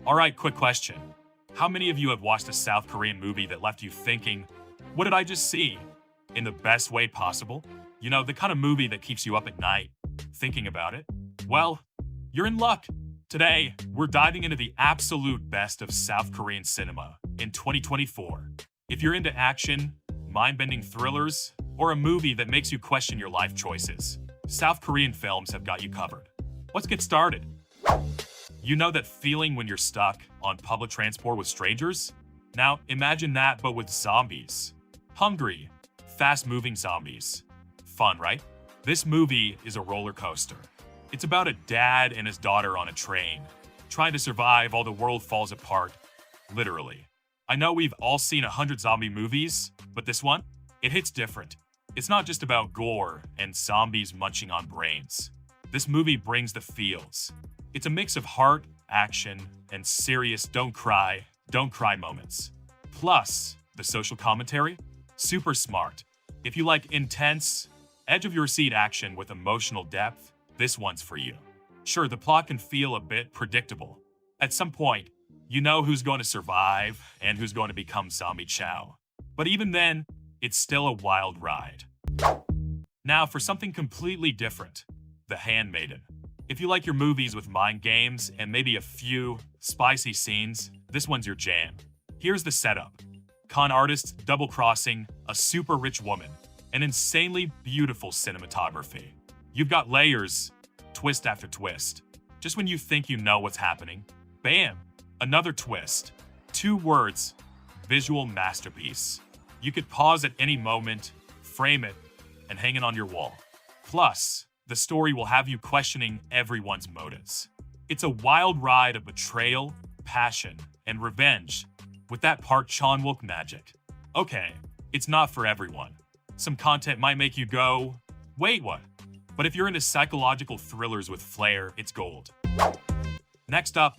Alright, quick question. How many of you have watched a South Korean movie that left you thinking, what did I just see? In the best way possible? You know, the kind of movie that keeps you up at night, thinking about it? Well, you're in luck. Today, we're diving into the absolute best of South Korean cinema in 2024. If you're into action, mind-bending thrillers, or a movie that makes you question your life choices, South Korean films have got you covered. Let's get started. You know that feeling when you're stuck on public transport with strangers? Now, imagine that but with zombies. Hungry, fast-moving zombies. Fun, right? This movie is a roller coaster. It's about a dad and his daughter on a train, trying to survive while the world falls apart, literally. I know we've all seen 100 zombie movies, but this one, it hits different. It's not just about gore and zombies munching on brains. This movie brings the feels. It's a mix of heart, action, and serious don't cry moments. Plus, the social commentary? Super smart. If you like intense, edge-of-your-seat action with emotional depth, this one's for you. Sure, the plot can feel a bit predictable. At some point, you know who's going to survive and who's going to become zombie chow. But even then, it's still a wild ride. Now, for something completely different, The Handmaiden. If you like your movies with mind games and maybe a few spicy scenes, this one's your jam. Here's the setup. Con artists double-crossing a super rich woman, an insanely beautiful cinematography. You've got layers, twist after twist. Just when you think you know what's happening, bam, another twist. 2 words, visual masterpiece. You could pause at any moment, frame it, and hang it on your wall. Plus, the story will have you questioning everyone's motives. It's a wild ride of betrayal, passion, and revenge, with that Park Chan-wook magic. Okay, it's not for everyone. Some content might make you go, wait, what? But if you're into psychological thrillers with flair, it's gold. Next up,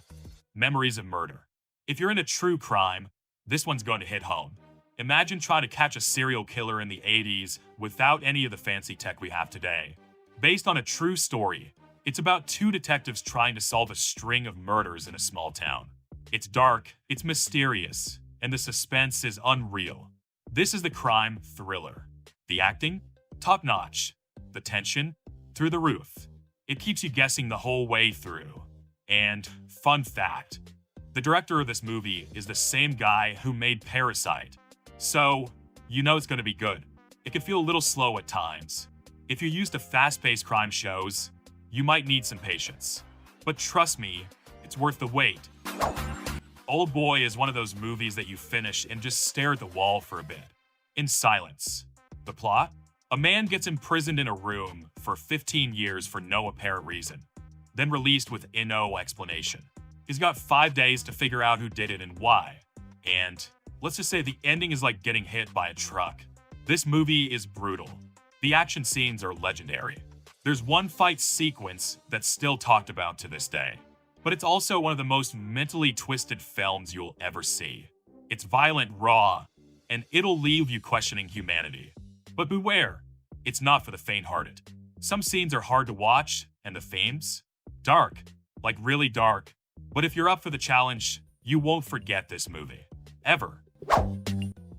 Memories of Murder. If you're into true crime, this one's going to hit home. Imagine trying to catch a serial killer in the 80s without any of the fancy tech we have today. Based on a true story, it's about 2 detectives trying to solve a string of murders in a small town. It's dark, it's mysterious, and the suspense is unreal. This is the crime thriller. The acting? Top-notch. The tension? Through the roof. It keeps you guessing the whole way through. And, fun fact, the director of this movie is the same guy who made Parasite. So, you know it's going to be good. It can feel a little slow at times. If you're used to fast-paced crime shows, you might need some patience. But trust me, it's worth the wait. Old Boy is one of those movies that you finish and just stare at the wall for a bit, in silence. The plot? A man gets imprisoned in a room for 15 years for no apparent reason, then released with no explanation. He's got 5 days to figure out who did it and why. And let's just say the ending is like getting hit by a truck. This movie is brutal. The action scenes are legendary. There's one fight sequence that's still talked about to this day. But it's also one of the most mentally twisted films you'll ever see. It's violent, raw, and it'll leave you questioning humanity. But beware, it's not for the faint-hearted. Some scenes are hard to watch, and the themes? Dark, like really dark. But if you're up for the challenge, you won't forget this movie. Ever.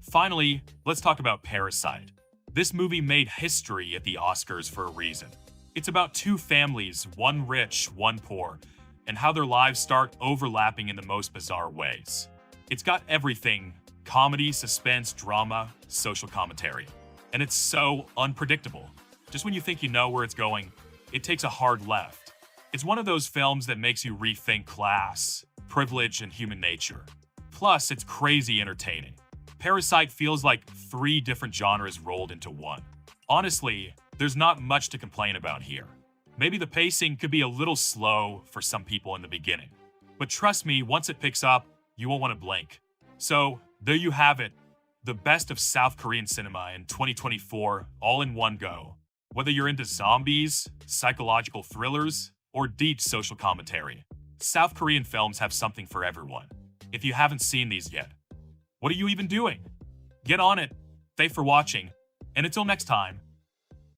Finally, let's talk about Parasite. This movie made history at the Oscars for a reason. It's about 2 families, one rich, one poor, and how their lives start overlapping in the most bizarre ways. It's got everything: comedy, suspense, drama, social commentary. And it's so unpredictable. Just when you think you know where it's going, it takes a hard left. It's one of those films that makes you rethink class, privilege, and human nature. Plus, it's crazy entertaining. Parasite feels like 3 different genres rolled into one. Honestly, there's not much to complain about here. Maybe the pacing could be a little slow for some people in the beginning. But trust me, once it picks up, you won't want to blink. So, there you have it. The best of South Korean cinema in 2024, all in one go. Whether you're into zombies, psychological thrillers, or deep social commentary, South Korean films have something for everyone. If you haven't seen these yet, what are you even doing? Get on it. Thanks for watching, and until next time,